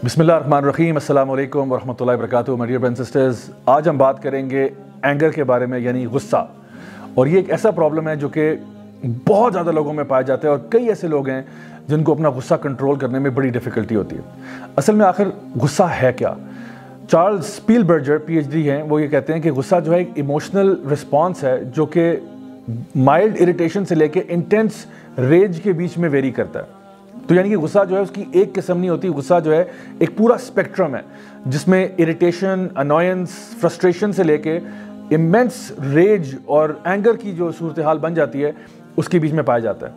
बिस्मिल्लाहिर्रहमानिर्रहीम, अस्सलाम वालेकुम वरहमतुल्लाहि वबरकातुहू। My dear brothers and sisters, आज हम बात करेंगे एंगर के बारे में, यानी गुस्सा। और ये एक ऐसा प्रॉब्लम है जो कि बहुत ज़्यादा लोगों में पाया जाता है और कई ऐसे लोग हैं जिनको अपना गुस्सा कंट्रोल करने में बड़ी डिफ़िकल्टी होती है। असल में आखिर गुस्सा है क्या? चार्ल्स स्पीलबर्गर PhD हैं, वो ये कहते हैं कि गुस्सा जो है एक इमोशनल रिस्पॉन्स है जो कि माइल्ड इरिटेशन से लेके इंटेंस रेज के बीच में वेरी करता है। तो यानी कि गुस्सा जो है उसकी एक किस्म नहीं होती। गुस्सा जो है एक पूरा स्पेक्ट्रम है जिसमें इरिटेशन, अनॉयंस, फ्रस्ट्रेशन से लेके इमेंस रेज और एंगर की जो सूरत हाल बन जाती है उसके बीच में पाया जाता है।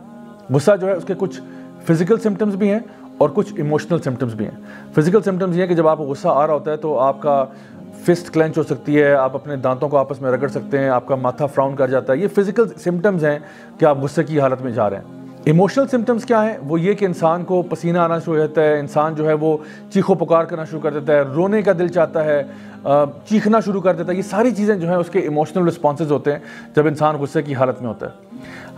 गुस्सा जो है उसके कुछ फिजिकल सिम्टम्स भी हैं और कुछ इमोशनल सिम्टम्स भी हैं। फिजिकल सिम्टम्स ये हैं कि जब आपको गुस्सा आ रहा होता है तो आपका फिस्ट क्लेंच हो सकती है, आप अपने दांतों को आपस में रगड़ सकते हैं, आपका माथा फ्राउन कर जाता है। ये फिजिकल सिम्टम्स हैं कि आप गुस्से की हालत में जा रहे हैं। इमोशनल सिम्टम्स क्या है? वो ये कि इंसान को पसीना आना शुरू हो जाता है, इंसान जो है वो चीखो पुकार करना शुरू कर देता है, रोने का दिल चाहता है, चीखना शुरू कर देता है। ये सारी चीज़ें जो हैं उसके इमोशनल रिस्पॉन्सेज होते हैं जब इंसान गुस्से की हालत में होता है।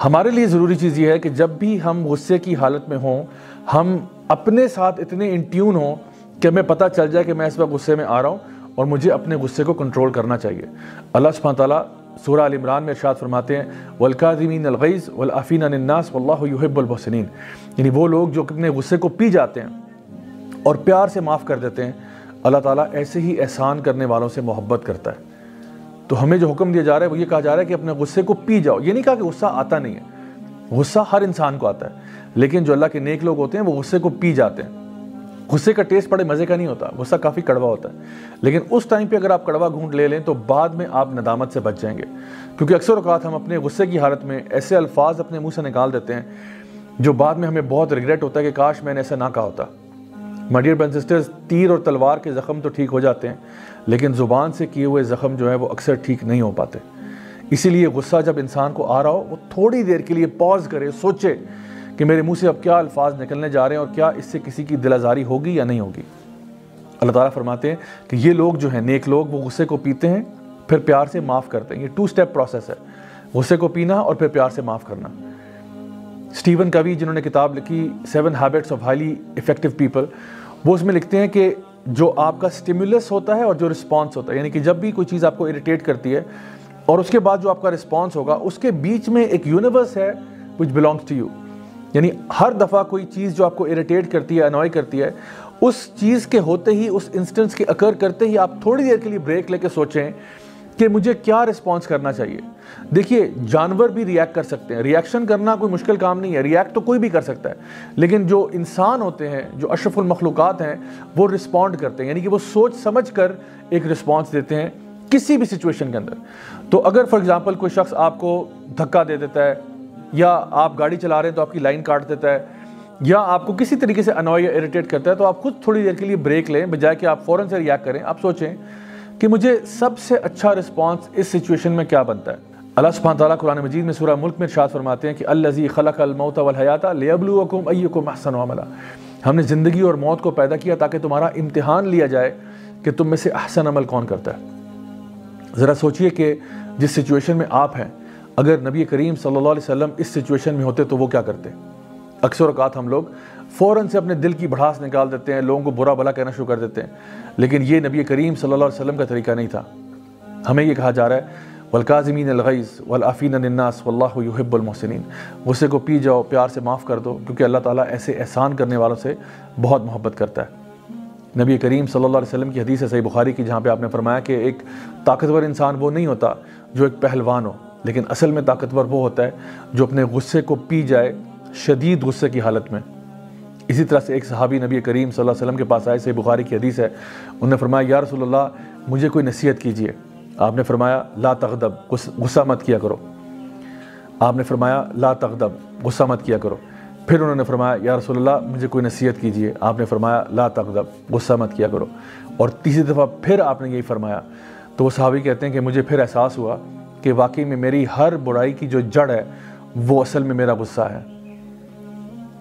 हमारे लिए ज़रूरी चीज़ ये है कि जब भी हम गुस्से की हालत में हों, हम अपने साथ इतने इन ट्यून हों कि हमें पता चल जाए कि मैं इस वक्त गुस्से में आ रहा हूँ और मुझे अपने गुस्से को कंट्रोल करना चाहिए। अल्लाह सुब्हानहू तआला सूरह अल इमरान में इरशाद फरमाते हैं, वल्काज़िमीनल गैज़ वल्आफ़ीना अनिन्नास वल्लाहु युहिब्बुल मुहसिनीन। यानी वो लोग जो अपने गुस्से को पी जाते हैं और प्यार से माफ़ कर देते हैं, अल्लाह ताला ऐसे ही एहसान करने वालों से मोहब्बत करता है। तो हमें जो हुक्म दिया जा रहा है वो ये कहा जा रहा है कि अपने गुस्से को पी जाओ। ये नहीं कहा कि गुस्सा आता नहीं है, गुस्सा हर इंसान को आता है, लेकिन जो अल्लाह के नेक लोग होते हैं वो गुस्से को पी जाते हैं। गुस्से का टेस्ट बड़े मज़े का नहीं होता, गुस्सा काफ़ी कड़वा होता है, लेकिन उस टाइम पे अगर आप कड़वा घूंट ले लें तो बाद में आप नदामत से बच जाएंगे। क्योंकि अक्सर औक़ात हम अपने गुस्से की हालत में ऐसे अल्फाज अपने मुंह से निकाल देते हैं जो बाद में हमें बहुत रिग्रेट होता है कि काश मैंने ऐसा ना कहा होता। My dear brothers and sisters, तीर और तलवार के ज़ख्म तो ठीक हो जाते हैं, लेकिन ज़ुबान से किए हुए ज़ख्म जो है वो अक्सर ठीक नहीं हो पाते। इसीलिए गुस्सा जब इंसान को आ रहा हो वो थोड़ी देर के लिए पॉज करे, सोचे कि मेरे मुंह से अब क्या अल्फाज निकलने जा रहे हैं और क्या इससे किसी की दिल आज़ारी होगी या नहीं होगी। अल्लाह ताला फरमाते हैं कि ये लोग जो हैं नेक लोग, वो गुस्से को पीते हैं फिर प्यार से माफ़ करते हैं। ये 2 स्टेप प्रोसेस है, गुस्से को पीना और फिर प्यार से माफ़ करना। स्टीवन कवी जिन्होंने किताब लिखी 7 habits of highly effective people, वो उसमें लिखते हैं कि जो आपका स्टिमुलस होता है और जो रिस्पॉन्स होता है, यानी कि जब भी कोई चीज़ आपको इरिटेट करती है और उसके बाद जो आपका रिस्पॉन्स होगा, उसके बीच में एक यूनिवर्स है विच बिलोंग्स टू यू। यानी हर दफ़ा कोई चीज़ जो आपको इरिटेट करती है, अनॉय करती है, उस चीज़ के होते ही, उस इंस्टेंस के अकर करते ही आप थोड़ी देर के लिए ब्रेक लेके सोचें कि मुझे क्या रिस्पॉन्स करना चाहिए। देखिए, जानवर भी रिएक्ट कर सकते हैं, रिएक्शन करना कोई मुश्किल काम नहीं है, रिएक्ट तो कोई भी कर सकता है, लेकिन जो इंसान होते हैं, जो अशरफुल मखलूक़ात हैं, वो रिस्पॉन्ड करते हैं, यानी कि वो सोच समझ कर एक रिस्पॉन्स देते हैं किसी भी सिचुएशन के अंदर। तो अगर फॉर एग्ज़ाम्पल कोई शख्स आपको धक्का दे देता है, या आप गाड़ी चला रहे हैं तो आपकी लाइन काट देता है, या आपको किसी तरीके से अनॉय या इरिटेट करता है, तो आप खुद थोड़ी देर के लिए ब्रेक लें, बजाय कि आप फ़ौरन से रिएक्ट करें। आप सोचें कि मुझे सबसे अच्छा रिस्पांस इस सिचुएशन में क्या बनता है। अल्लाह सुब्हानहू तआला कुरान मजीद में सूरह मुल्क में इरशाद फरमाते हैं कि अल्लज़ी खलक़ल मौत वल हयाता लियब्लुवकुम अय्युकुम अहसनु अमला। हमने ज़िंदगी और मौत को पैदा किया ताकि तुम्हारा इम्तिहान लिया जाए कि तुम में से अहसन अमल कौन करता है। ज़रा सोचिए कि जिस सिचुएशन में आप हैं, अगर नबी करीम सल्लल्लाहु अलैहि वसल्लम इस सिचुएशन में होते तो वो क्या करते? अक्सर औक़ात हम लोग फ़ौरन से अपने दिल की भड़ास निकाल देते हैं, लोगों को बुरा भला कहना शुरू कर देते हैं, लेकिन ये नबी करीम सल्लल्लाहु अलैहि वसल्लम का तरीका नहीं था। हमें ये कहा जा रहा है, वल्काज़िमीनल गैज़ वल्आफ़ीना अनिन्नास वल्लाहु युहिब्बुल मुहसिनीन। गुस्से को पी जाओ, प्यार से माफ़ कर दो, क्योंकि अल्लाह ताला ऐसे एहसान करने वालों से बहुत मोहब्बत करता है। नबी करीम सल्लल्लाहु अलैहि वसल्लम की हदीस है सही बुखारी की, जहाँ पे आपने फरमाया कि एक ताकतवर इंसान वो नहीं होता जो एक पहलवान हो, लेकिन असल में ताकतवर वो होता है जो अपने गुस्से को पी जाए शदीद गुस्से की हालत में। इसी तरह से एक सहाबी नबी करीम सल्लल्लाहु अलैहि वसल्लम के पास आए, सही बुखारी की हदीस है, उन्होंने फरमाया, या रसूलल्लाह, मुझे कोई नसीहत कीजिए। आपने फरमाया, ला तग़दब, गुस्सा मत किया करो। आपने फरमाया, ला तग़दब, गुस्सा मत किया करो। फिर उन्होंने फरमाया, या रसूलल्लाह, मुझे कोई नसीहत कीजिए। आपने फरमाया, ला तग़दब, गुस्सा मत किया करो। और तीसरी दफ़ा फिर आपने यही फरमाया। तो वो सहाबी कहते हैं कि मुझे फिर एहसास हुआ कि वाकई में मेरी हर बुराई की जो जड़ है वो असल में मेरा गुस्सा है।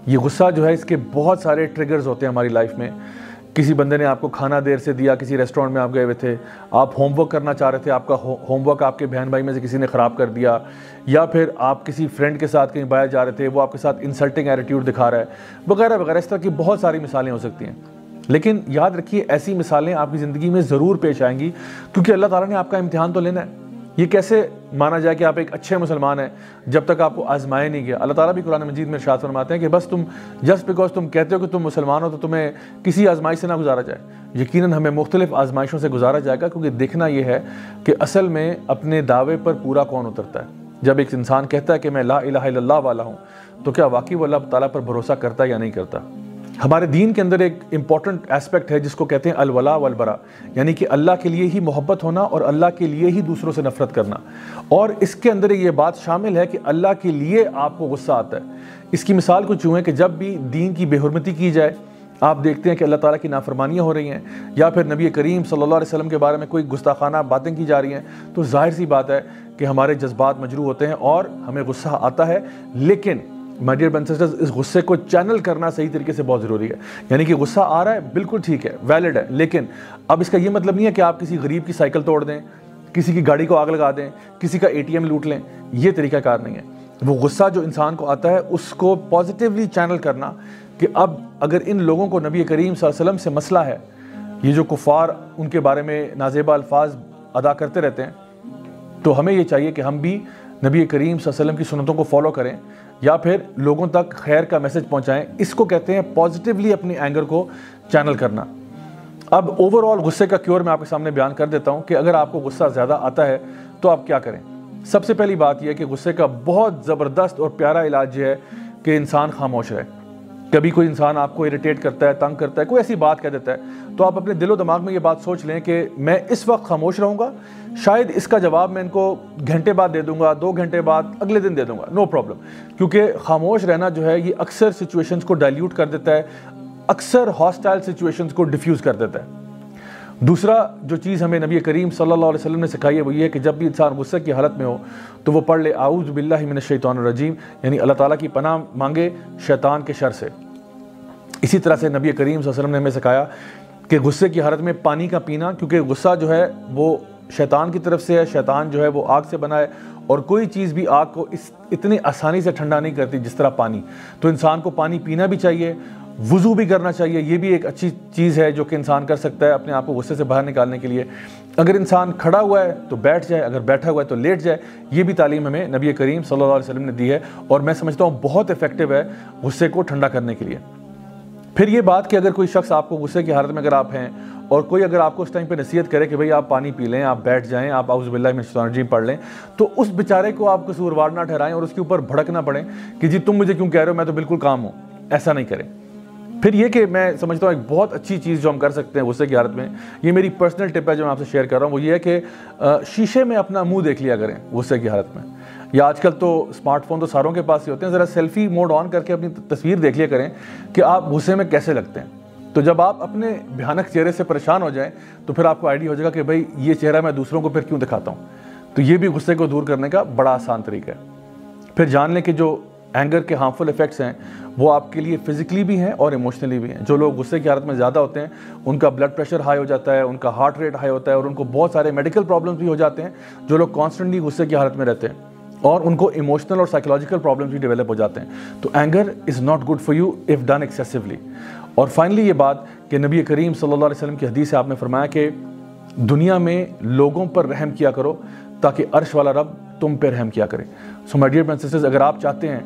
ये गुस्सा जो है, इसके बहुत सारे ट्रिगर्स होते हैं हमारी लाइफ में। किसी बंदे ने आपको खाना देर से दिया, किसी रेस्टोरेंट में आप गए हुए थे, आप होमवर्क करना चाह रहे थे, आपका होमवर्क आपके बहन भाई में से किसी ने ख़राब कर दिया, या फिर आप किसी फ्रेंड के साथ कहीं बाहर जा रहे थे, वो आपके साथ इंसल्टिंग एटीट्यूड दिखा रहा है, वगैरह वगैरह। इस तरह की बहुत सारी मिसालें हो सकती हैं। लेकिन याद रखिए ऐसी मिसालें आपकी ज़िंदगी में ज़रूर पेश आएंगी, क्योंकि अल्लाह ताला ने आपका इम्तिहान तो लेना है। ये कैसे माना जाए कि आप एक अच्छे मुसलमान हैं जब तक आपको आजमाया नहीं गया। अल्लाह ताला भी कुरान मजीद में इरशाद फरमाते हैं कि बस तुम जस्ट बिकॉज तुम कहते हो कि तुम मुसलमान हो तो तुम्हें किसी आजमाइश से ना गुजारा जाए। यकीनन हमें मुख्तलिफ आजमाइशों से गुजारा जाएगा, क्योंकि देखना यह है कि असल में अपने दावे पर पूरा कौन उतरता है। जब एक इंसान कहता है कि मैं ला इलाहा इल्लल्लाह वाला हूँ, तो क्या वाकई वो अल्लाह ताला पर भरोसा करता है या नहीं करता। हमारे दीन के अंदर एक इम्पॉर्टेंट एस्पेक्ट है जिसको कहते हैं अलवला वल बरा, यानी कि अल्लाह के लिए ही मोहब्बत होना और अल्लाह के लिए ही दूसरों से नफरत करना। और इसके अंदर ये बात शामिल है कि अल्लाह के लिए आपको गुस्सा आता है। इसकी मिसाल कुछ यूँ है कि जब भी दीन की बेहुरमती की जाए, आप देखते हैं कि अल्लाह ताला की नाफरमानियाँ हो रही हैं, या फिर नबी करीम सल्लल्लाहु अलैहि वसल्लम के बारे में कोई गुस्ताखाना बातें की जा रही हैं, तो जाहिर सी बात है कि हमारे जज्बात मजरू होते हैं और हमें गुस्सा आता है। लेकिन my dear brothers and sisters, इस गुस्से को चैनल करना सही तरीके से बहुत ज़रूरी है। यानी कि गुस्सा आ रहा है, बिल्कुल ठीक है, वैलिड है, लेकिन अब इसका ये मतलब नहीं है कि आप किसी गरीब की साइकिल तोड़ दें, किसी की गाड़ी को आग लगा दें, किसी का ATM लूट लें। ये तरीकाकार नहीं है। वो गुस्सा जो इंसान को आता है उसको पॉजिटिवली चैनल करना कि अब अगर इन लोगों को नबी करीम सल्लल्लाहु अलैहि वसल्लम से मसला है, ये जो कुफार उनके बारे में नाजेबा अल्फाज अदा करते रहते हैं, तो हमें ये चाहिए कि हम भी नबी करीम सल्लल्लाहु अलैहि वसल्लम की सुन्नतों को फॉलो करें या फिर लोगों तक खैर का मैसेज पहुंचाएं। इसको कहते हैं पॉजिटिवली अपनी एंगर को चैनल करना। अब ओवरऑल गुस्से का क्योर मैं आपके सामने बयान कर देता हूं कि अगर आपको गुस्सा ज़्यादा आता है तो आप क्या करें। सबसे पहली बात यह है कि गुस्से का बहुत ज़बरदस्त और प्यारा इलाज ये है कि इंसान खामोश रहे। कभी कोई इंसान आपको इरिटेट करता है, तंग करता है, कोई ऐसी बात कह देता है, तो आप अपने दिलो दिमाग में ये बात सोच लें कि मैं इस वक्त खामोश रहूँगा, शायद इसका जवाब मैं इनको घंटे बाद दे दूंगा, 2 घंटे बाद, अगले दिन दे दूंगा, नो प्रॉब्लम। क्योंकि खामोश रहना जो है ये अक्सर सिचुएशंस को डाइल्यूट कर देता है, अक्सर हॉस्टाइल सिचुएशंस को डिफ्यूज़ कर देता है। दूसरा जो चीज़ हमें नबी करीम सल्लल्लाहु अलैहि वसल्लम ने सिखाई है वो ये है कि जब भी इंसान गुस्से की हालत में हो तो वो पढ़ ले आऊज़ु बिल्लाहि मिनश शैतानिर रजीम, यानी अल्लाह ताला की पनाह मांगे शैतान के शर से। इसी तरह से नबी करीम सल्लल्लाहु अलैहि वसल्लम ने हमें सिखाया कि गुस्से की हालत में पानी का पीना, क्योंकि गुस्सा जो है वो शैतान की तरफ से है। शैतान जो है वो आग से बना है और कोई चीज़ भी आग को इतनी आसानी से ठंडा नहीं करती जिस तरह पानी। तो इंसान को पानी पीना भी चाहिए, वुज़ू भी करना चाहिए। ये भी एक अच्छी चीज़ है जो कि इंसान कर सकता है अपने आप को गुस्से से बाहर निकालने के लिए। अगर इंसान खड़ा हुआ है तो बैठ जाए, अगर बैठा हुआ है तो लेट जाए। ये भी तालीम हमें नबी करीम सल्लल्लाहु अलैहि वसल्लम ने दी है और मैं समझता हूँ बहुत इफेक्टिव है गुस्से को ठंडा करने के लिए। फिर ये बात कि अगर कोई शख्स आपको गुस्से की हालत में अगर आप हैं और कोई अगर आपको उस टाइम पे नसीहत करे कि भाई आप पानी पी लें, आप बैठ जाएं, आप आऊज़ु बिल्लाहि मिनश शैतानिर रजीम पढ़ लें, तो उस बेचारे को आप कसूरवार ना ठहराएं और उसके ऊपर भड़क ना पड़ें कि जी तुम मुझे क्यों कह रहे हो, मैं तो बिल्कुल काम हूँ। ऐसा नहीं करें। फिर ये कि मैं समझता हूँ एक बहुत अच्छी चीज़ जो हम कर सकते हैं गुस्से की हालत में, ये मेरी पर्सनल टिप है जो मैं आपसे शेयर कर रहा हूँ, वो ये है कि शीशे में अपना मुँह देख लिया करें गुस्से की हालत में। या आजकल तो स्मार्टफोन तो सारों के पास ही होते हैं, ज़रा सेल्फी मोड ऑन करके अपनी तस्वीर देख लिया करें कि आप गुस्से में कैसे लगते हैं। तो जब आप अपने भयानक चेहरे से परेशान हो जाएं तो फिर आपको आइडिया हो जाएगा कि भाई ये चेहरा मैं दूसरों को फिर क्यों दिखाता हूँ। तो ये भी गुस्से को दूर करने का बड़ा आसान तरीका है। फिर जान लें कि जो एंगर के हार्मफुल इफेक्ट्स हैं वो आपके लिए फिजिकली भी हैं और इमोशनली भी हैं। जो लोग गुस्से की हालत में ज़्यादा होते हैं उनका ब्लड प्रेशर हाई हो जाता है, उनका हार्ट रेट हाई होता है और उनको बहुत सारे मेडिकल प्रॉब्लम्स भी हो जाते हैं। जो लोग कॉन्स्टेंटली गुस्से की हालत में रहते हैं और उनको इमोशनल और साइकोलॉजिकल प्रॉब्लम्स भी डेवलप हो जाते हैं। तो anger is not good for you if done excessively. और फाइनली ये बात कि नबी करीम सल्लल्लाहु अलैहि वसल्लम की हदीस से आपने फरमाया कि दुनिया में लोगों पर रहम किया करो ताकि अर्श वाला रब तुम पर रहम किया करे। So my dear brothers and sisters, अगर आप चाहते हैं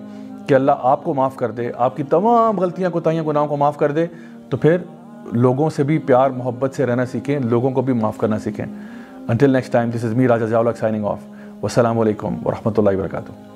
कि अल्लाह आपको माफ़ कर दे, आपकी तमाम गलतियाँ कोताहियाँ गुनाहों को माफ़ कर दे, तो फिर लोगों से भी प्यार मोहब्बत से रहना सीखें, लोगों को भी माफ़ करना सीखें। Until next time, this is me, Raja Zawlak, signing off. Wassalamu alaikum wa rahmatullahi wa barakatuh.